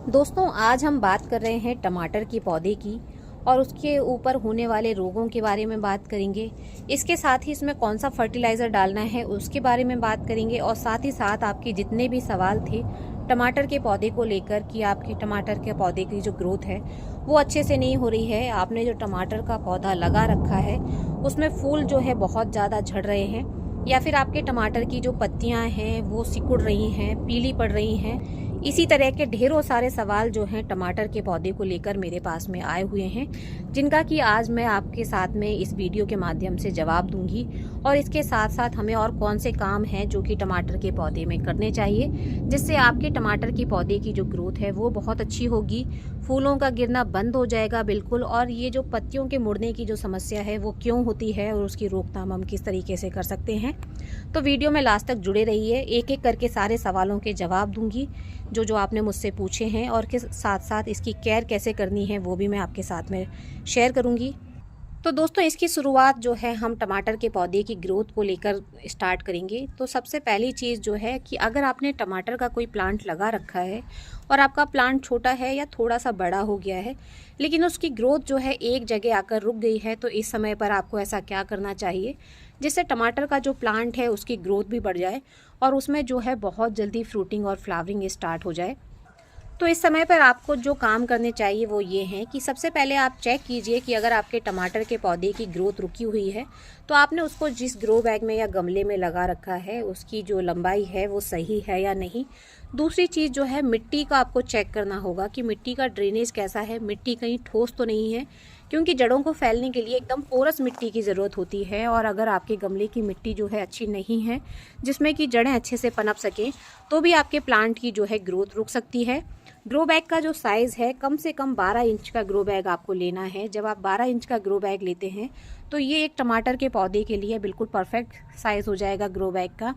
दोस्तों आज हम बात कर रहे हैं टमाटर की पौधे की और उसके ऊपर होने वाले रोगों के बारे में बात करेंगे। इसके साथ ही इसमें कौन सा फर्टिलाइज़र डालना है उसके बारे में बात करेंगे और साथ ही साथ आपके जितने भी सवाल थे टमाटर के पौधे को लेकर कि आपके टमाटर के पौधे की जो ग्रोथ है वो अच्छे से नहीं हो रही है, आपने जो टमाटर का पौधा लगा रखा है उसमें फूल जो है बहुत ज़्यादा झड़ रहे हैं, या फिर आपके टमाटर की जो पत्तियां हैं वो सिकुड़ रही हैं, पीली पड़ रही हैं। इसी तरह के ढेरों सारे सवाल जो हैं टमाटर के पौधे को लेकर मेरे पास में आए हुए हैं, जिनका कि आज मैं आपके साथ में इस वीडियो के माध्यम से जवाब दूंगी। और इसके साथ साथ हमें और कौन से काम हैं जो कि टमाटर के पौधे में करने चाहिए, जिससे आपके टमाटर के पौधे की जो ग्रोथ है वो बहुत अच्छी होगी, फूलों का गिरना बंद हो जाएगा बिल्कुल। और ये जो पत्तियों के मुड़ने की जो समस्या है वो क्यों होती है और उसकी रोकथाम हम किस तरीके से कर सकते हैं, तो वीडियो में लास्ट तक जुड़े रहिए। एक एक करके सारे सवालों के जवाब दूंगी जो आपने मुझसे पूछे हैं, और के साथ साथ इसकी केयर कैसे करनी है वो भी मैं आपके साथ में शेयर करूंगी। तो दोस्तों इसकी शुरुआत जो है हम टमाटर के पौधे की ग्रोथ को लेकर स्टार्ट करेंगे। तो सबसे पहली चीज़ जो है कि अगर आपने टमाटर का कोई प्लांट लगा रखा है और आपका प्लांट छोटा है या थोड़ा सा बड़ा हो गया है, लेकिन उसकी ग्रोथ जो है एक जगह आकर रुक गई है, तो इस समय पर आपको ऐसा क्या करना चाहिए जिससे टमाटर का जो प्लांट है उसकी ग्रोथ भी बढ़ जाए और उसमें जो है बहुत जल्दी फ्रूटिंग और फ्लावरिंग स्टार्ट हो जाए। तो इस समय पर आपको जो काम करने चाहिए वो ये हैं कि सबसे पहले आप चेक कीजिए कि अगर आपके टमाटर के पौधे की ग्रोथ रुकी हुई है तो आपने उसको जिस ग्रो बैग में या गमले में लगा रखा है उसकी जो लंबाई है वो सही है या नहीं। दूसरी चीज़ जो है मिट्टी का आपको चेक करना होगा कि मिट्टी का ड्रेनेज कैसा है, मिट्टी कहीं ठोस तो नहीं है, क्योंकि जड़ों को फैलने के लिए एकदम पोरस मिट्टी की ज़रूरत होती है। और अगर आपके गमले की मिट्टी जो है अच्छी नहीं है जिसमें कि जड़ें अच्छे से पनप सकें, तो भी आपके प्लांट की जो है ग्रोथ रुक सकती है। ग्रो बैग का जो साइज़ है कम से कम 12 इंच का ग्रो बैग आपको लेना है। जब आप 12 इंच का ग्रो बैग लेते हैं तो ये एक टमाटर के पौधे के लिए बिल्कुल परफेक्ट साइज़ हो जाएगा ग्रो बैग का।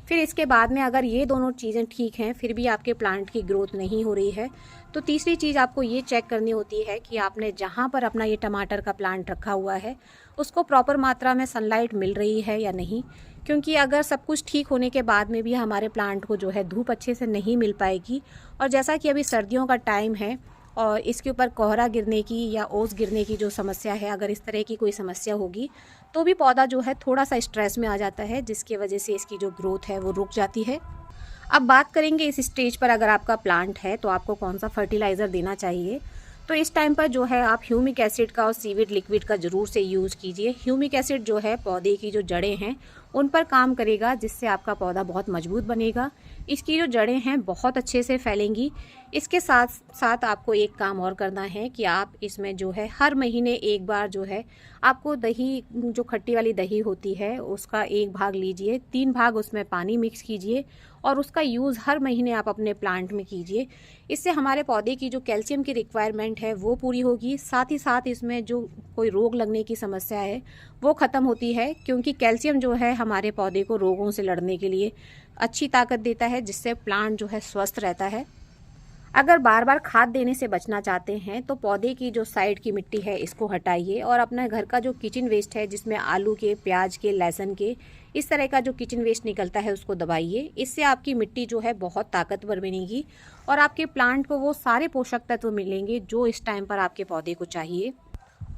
फिर इसके बाद में अगर ये दोनों चीज़ें ठीक हैं फिर भी आपके प्लांट की ग्रोथ नहीं हो रही है, तो तीसरी चीज़ आपको ये चेक करनी होती है कि आपने जहाँ पर अपना ये टमाटर का प्लांट रखा हुआ है उसको प्रॉपर मात्रा में सनलाइट मिल रही है या नहीं। क्योंकि अगर सब कुछ ठीक होने के बाद में भी हमारे प्लांट को जो है धूप अच्छे से नहीं मिल पाएगी, और जैसा कि अभी सर्दियों का टाइम है और इसके ऊपर कोहरा गिरने की या ओस गिरने की जो समस्या है, अगर इस तरह की कोई समस्या होगी तो भी पौधा जो है थोड़ा सा स्ट्रेस में आ जाता है, जिसकी वजह से इसकी जो ग्रोथ है वो रुक जाती है। अब बात करेंगे इस स्टेज पर अगर आपका प्लांट है तो आपको कौन सा फर्टिलाइज़र देना चाहिए। तो इस टाइम पर जो है आप ह्यूमिक एसिड का और सीविड लिक्विड का ज़रूर से यूज़ कीजिए। ह्यूमिक एसिड जो है पौधे की जो जड़ें हैं उन पर काम करेगा, जिससे आपका पौधा बहुत मजबूत बनेगा, इसकी जो जड़ें हैं बहुत अच्छे से फैलेंगी। इसके साथ साथ आपको एक काम और करना है कि आप इसमें जो है हर महीने एक बार जो है आपको दही, जो खट्टी वाली दही होती है उसका एक भाग लीजिए, 3 भाग उसमें पानी मिक्स कीजिए और उसका यूज़ हर महीने आप अपने प्लांट में कीजिए। इससे हमारे पौधे की जो कैल्शियम की रिक्वायरमेंट है वो पूरी होगी, साथ ही साथ इसमें जो कोई रोग लगने की समस्या है वो ख़त्म होती है, क्योंकि कैल्शियम जो है हमारे पौधे को रोगों से लड़ने के लिए अच्छी ताकत देता है, जिससे प्लांट जो है स्वस्थ रहता है। अगर बार बार खाद देने से बचना चाहते हैं तो पौधे की जो साइड की मिट्टी है इसको हटाइए और अपने घर का जो किचन वेस्ट है, जिसमें आलू के, प्याज के, लहसुन के, इस तरह का जो किचन वेस्ट निकलता है उसको दबाइए। इससे आपकी मिट्टी जो है बहुत ताकतवर बनेगी और आपके प्लांट को वो सारे पोषक तत्व मिलेंगे जो इस टाइम पर आपके पौधे को चाहिए।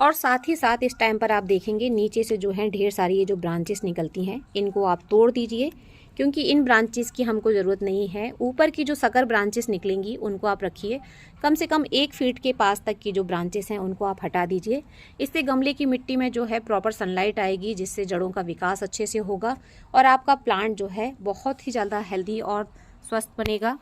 और साथ ही साथ इस टाइम पर आप देखेंगे नीचे से जो है ढेर सारी ये जो ब्रांचेस निकलती हैं इनको आप तोड़ दीजिए, क्योंकि इन ब्रांचेस की हमको ज़रूरत नहीं है। ऊपर की जो सकर ब्रांचेस निकलेंगी उनको आप रखिए, कम से कम 1 फीट के पास तक की जो ब्रांचेस हैं उनको आप हटा दीजिए। इससे गमले की मिट्टी में जो है प्रॉपर सनलाइट आएगी, जिससे जड़ों का विकास अच्छे से होगा और आपका प्लांट जो है बहुत ही ज़्यादा हेल्दी और स्वस्थ बनेगा।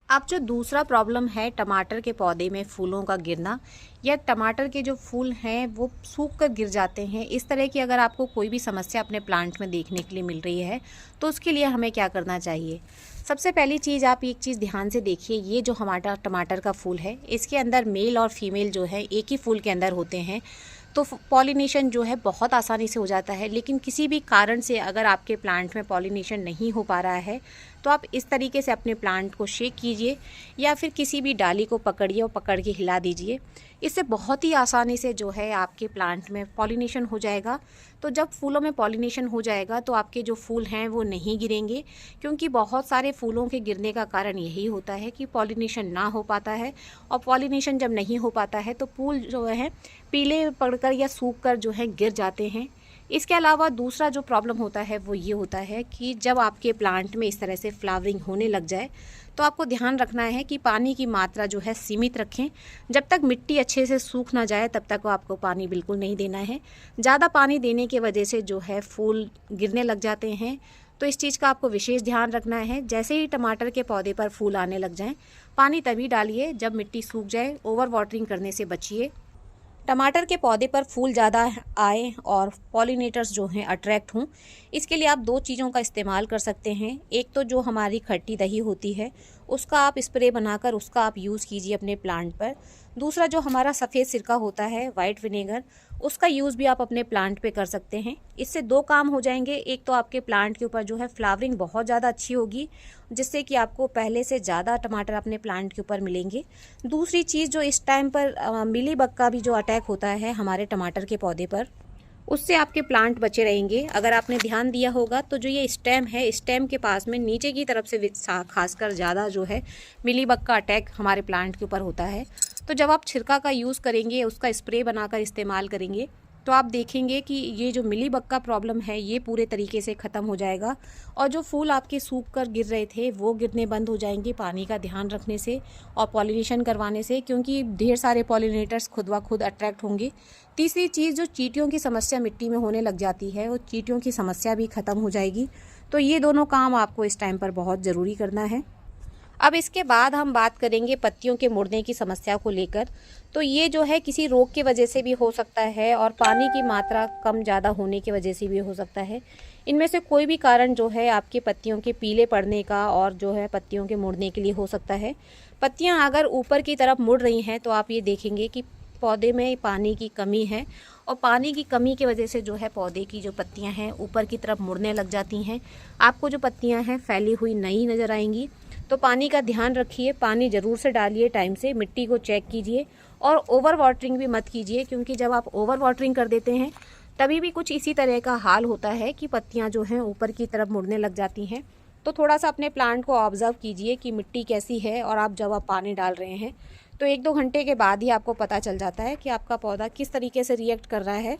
अब जो दूसरा प्रॉब्लम है टमाटर के पौधे में फूलों का गिरना, या टमाटर के जो फूल हैं वो सूख कर गिर जाते हैं, इस तरह की अगर आपको कोई भी समस्या अपने प्लांट में देखने के लिए मिल रही है तो उसके लिए हमें क्या करना चाहिए। सबसे पहली चीज़ आप एक चीज़ ध्यान से देखिए, ये जो हमारा टमाटर का फूल है इसके अंदर मेल और फीमेल जो है एक ही फूल के अंदर होते हैं, तो पॉलिनेशन जो है बहुत आसानी से हो जाता है। लेकिन किसी भी कारण से अगर आपके प्लांट में पॉलिनेशन नहीं हो पा रहा है तो आप इस तरीके से अपने प्लांट को शेक कीजिए या फिर किसी भी डाली को पकड़िए और पकड़ के हिला दीजिए। इससे बहुत ही आसानी से जो है आपके प्लांट में पॉलिनेशन हो जाएगा। तो जब फूलों में पॉलिनेशन हो जाएगा तो आपके जो फूल हैं वो नहीं गिरेंगे, क्योंकि बहुत सारे फूलों के गिरने का कारण यही होता है कि पॉलिनेशन ना हो पाता है। और पॉलिनेशन जब नहीं हो पाता है तो फूल जो है पीले पड़कर या सूख कर जो है गिर जाते हैं। इसके अलावा दूसरा जो प्रॉब्लम होता है वो ये होता है कि जब आपके प्लांट में इस तरह से फ्लावरिंग होने लग जाए तो आपको ध्यान रखना है कि पानी की मात्रा जो है सीमित रखें। जब तक मिट्टी अच्छे से सूख ना जाए तब तक आपको पानी बिल्कुल नहीं देना है। ज़्यादा पानी देने की वजह से जो है फूल गिरने लग जाते हैं, तो इस चीज़ का आपको विशेष ध्यान रखना है। जैसे ही टमाटर के पौधे पर फूल आने लग जाएं, पानी तभी डालिए जब मिट्टी सूख जाए। ओवर वाटरिंग करने से बचिए। टमाटर के पौधे पर फूल ज़्यादा आए और पॉलिनेटर्स जो हैं अट्रैक्ट हों, इसके लिए आप 2 चीज़ों का इस्तेमाल कर सकते हैं। एक तो जो हमारी खट्टी दही होती है उसका आप स्प्रे बनाकर उसका आप यूज़ कीजिए अपने प्लांट पर। दूसरा जो हमारा सफ़ेद सिरका होता है, वाइट विनेगर, उसका यूज़ भी आप अपने प्लांट पे कर सकते हैं। इससे 2 काम हो जाएंगे। एक तो आपके प्लांट के ऊपर जो है फ्लावरिंग बहुत ज़्यादा अच्छी होगी, जिससे कि आपको पहले से ज़्यादा टमाटर अपने प्लांट के ऊपर मिलेंगे। दूसरी चीज़ जो इस टाइम पर मिलीबग का भी जो अटैक होता है हमारे टमाटर के पौधे पर, उससे आपके प्लांट बचे रहेंगे। अगर आपने ध्यान दिया होगा तो जो ये स्टेम है, स्टेम के पास में नीचे की तरफ से खासकर ज़्यादा जो है मिलीबग का अटैक हमारे प्लांट के ऊपर होता है। तो जब आप छिड़का का यूज़ करेंगे, उसका स्प्रे बनाकर इस्तेमाल करेंगे, तो आप देखेंगे कि ये जो मिलीबग का प्रॉब्लम है ये पूरे तरीके से ख़त्म हो जाएगा। और जो फूल आपके सूख कर गिर रहे थे वो गिरने बंद हो जाएंगे पानी का ध्यान रखने से और पॉलिनेशन करवाने से, क्योंकि ढेर सारे पॉलिनेटर्स खुद ब खुद अट्रैक्ट होंगे। तीसरी चीज़, जो चींटियों की समस्या मिट्टी में होने लग जाती है, वो चींटियों की समस्या भी ख़त्म हो जाएगी। तो ये दोनों काम आपको इस टाइम पर बहुत ज़रूरी करना है। अब इसके बाद हम बात करेंगे पत्तियों के मुड़ने की समस्या को लेकर। तो ये जो है किसी रोग की वजह से भी हो सकता है और पानी की मात्रा कम ज़्यादा होने की वजह से भी हो सकता है। इनमें से कोई भी कारण जो है आपके पत्तियों के पीले पड़ने का और जो है पत्तियों के मुड़ने के लिए हो सकता है। पत्तियाँ अगर ऊपर की तरफ मुड़ रही हैं तो आप ये देखेंगे कि पौधे में पानी की कमी है, और पानी की कमी की वजह से जो है पौधे की जो पत्तियां हैं ऊपर की तरफ मुड़ने लग जाती हैं। आपको जो पत्तियां हैं फैली हुई नहीं नज़र आएंगी। तो पानी का ध्यान रखिए, पानी ज़रूर से डालिए टाइम से, मिट्टी को चेक कीजिए और ओवर वाटरिंग भी मत कीजिए, क्योंकि जब आप ओवर वाटरिंग कर देते हैं तभी भी कुछ इसी तरह का हाल होता है कि पत्तियाँ जो हैं ऊपर की तरफ मुड़ने लग जाती हैं। तो थोड़ा सा अपने प्लांट को ऑब्जर्व कीजिए कि मिट्टी कैसी है, और आप जब आप पानी डाल रहे हैं तो 1-2 घंटे के बाद ही आपको पता चल जाता है कि आपका पौधा किस तरीके से रिएक्ट कर रहा है।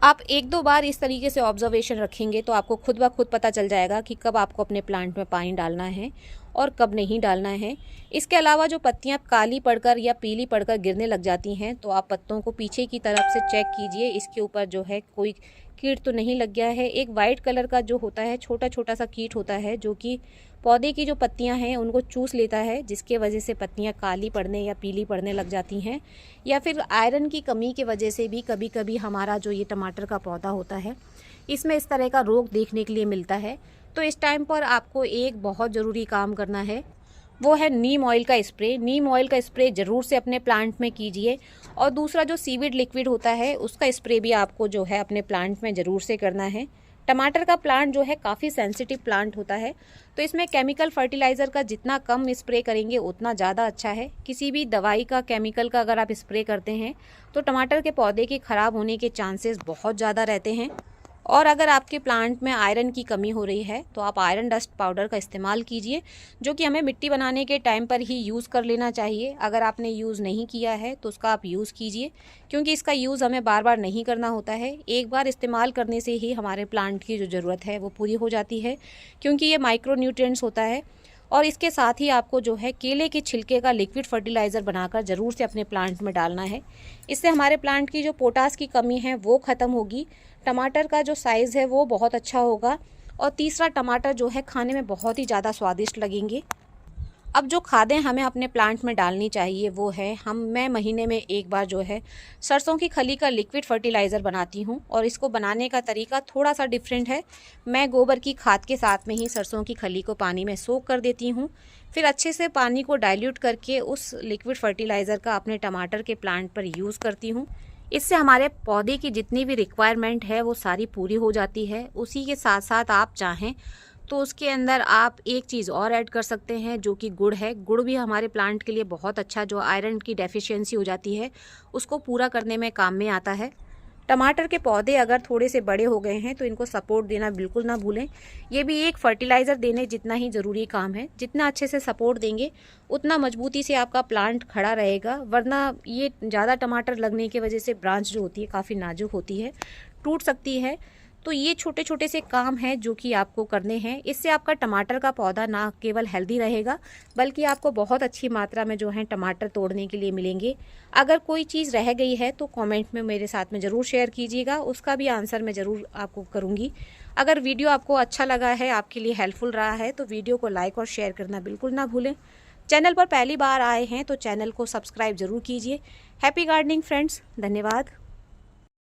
आप 1-2 बार इस तरीके से ऑब्जर्वेशन रखेंगे तो आपको खुद ब खुद पता चल जाएगा कि कब आपको अपने प्लांट में पानी डालना है और कब नहीं डालना है। इसके अलावा जो पत्तियां काली पड़कर या पीली पड़कर गिरने लग जाती हैं तो आप पत्तों को पीछे की तरफ से चेक कीजिए, इसके ऊपर जो है कोई कीट तो नहीं लग गया है। एक वाइट कलर का जो होता है छोटा छोटा सा कीट होता है जो कि पौधे की जो पत्तियां हैं उनको चूस लेता है, जिसके वजह से पत्तियां काली पड़ने या पीली पड़ने लग जाती हैं। या फिर आयरन की कमी की वजह से भी कभी कभी हमारा जो ये टमाटर का पौधा होता है इसमें इस तरह का रोग देखने के लिए मिलता है। तो इस टाइम पर आपको एक बहुत ज़रूरी काम करना है, वो है नीम ऑयल का स्प्रे। नीम ऑयल का स्प्रे ज़रूर से अपने प्लांट में कीजिए। और दूसरा जो सीविड लिक्विड होता है उसका स्प्रे भी आपको जो है अपने प्लांट में ज़रूर से करना है। टमाटर का प्लांट जो है काफ़ी सेंसिटिव प्लांट होता है, तो इसमें केमिकल फर्टिलाइज़र का जितना कम स्प्रे करेंगे उतना ज़्यादा अच्छा है। किसी भी दवाई का, केमिकल का अगर आप स्प्रे करते हैं तो टमाटर के पौधे के ख़राब होने के चांसेस बहुत ज़्यादा रहते हैं। और अगर आपके प्लांट में आयरन की कमी हो रही है तो आप आयरन डस्ट पाउडर का इस्तेमाल कीजिए, जो कि हमें मिट्टी बनाने के टाइम पर ही यूज़ कर लेना चाहिए। अगर आपने यूज़ नहीं किया है तो उसका आप यूज़ कीजिए, क्योंकि इसका यूज़ हमें बार बार नहीं करना होता है। एक बार इस्तेमाल करने से ही हमारे प्लांट की जो ज़रूरत है वो पूरी हो जाती है, क्योंकि ये माइक्रो न्यूट्रिएंट्स होता है। और इसके साथ ही आपको जो है केले के छिलके का लिक्विड फर्टिलाइज़र बनाकर ज़रूर से अपने प्लांट में डालना है। इससे हमारे प्लांट की जो पोटास की कमी है वो ख़त्म होगी, टमाटर का जो साइज़ है वो बहुत अच्छा होगा, और तीसरा टमाटर जो है खाने में बहुत ही ज़्यादा स्वादिष्ट लगेंगे। अब जो खादें हमें अपने प्लांट में डालनी चाहिए वो है, मैं महीने में एक बार जो है सरसों की खली का लिक्विड फर्टिलाइज़र बनाती हूँ, और इसको बनाने का तरीका थोड़ा सा डिफरेंट है। मैं गोबर की खाद के साथ में ही सरसों की खली को पानी में सोक कर देती हूँ, फिर अच्छे से पानी को डाइल्यूट करके उस लिक्विड फर्टिलाइज़र का अपने टमाटर के प्लांट पर यूज़ करती हूँ। इससे हमारे पौधे की जितनी भी रिक्वायरमेंट है वो सारी पूरी हो जाती है। उसी के साथ साथ आप चाहें तो उसके अंदर आप एक चीज़ और ऐड कर सकते हैं जो कि गुड़ है। गुड़ भी हमारे प्लांट के लिए बहुत अच्छा, जो आयरन की डेफिशिएंसी हो जाती है उसको पूरा करने में काम में आता है। टमाटर के पौधे अगर थोड़े से बड़े हो गए हैं तो इनको सपोर्ट देना बिल्कुल ना भूलें। ये भी एक फर्टिलाइज़र देने जितना ही ज़रूरी काम है। जितना अच्छे से सपोर्ट देंगे उतना मजबूती से आपका प्लांट खड़ा रहेगा, वरना ये ज़्यादा टमाटर लगने की वजह से ब्रांच जो होती है काफ़ी नाजुक होती है, टूट सकती है। तो ये छोटे छोटे से काम हैं जो कि आपको करने हैं। इससे आपका टमाटर का पौधा ना केवल हेल्दी रहेगा बल्कि आपको बहुत अच्छी मात्रा में जो है टमाटर तोड़ने के लिए मिलेंगे। अगर कोई चीज़ रह गई है तो कमेंट में मेरे साथ में ज़रूर शेयर कीजिएगा, उसका भी आंसर मैं ज़रूर आपको करूँगी। अगर वीडियो आपको अच्छा लगा है, आपके लिए हेल्पफुल रहा है, तो वीडियो को लाइक और शेयर करना बिल्कुल ना भूलें। चैनल पर पहली बार आए हैं तो चैनल को सब्सक्राइब ज़रूर कीजिए। हैप्पी गार्डनिंग फ्रेंड्स, धन्यवाद।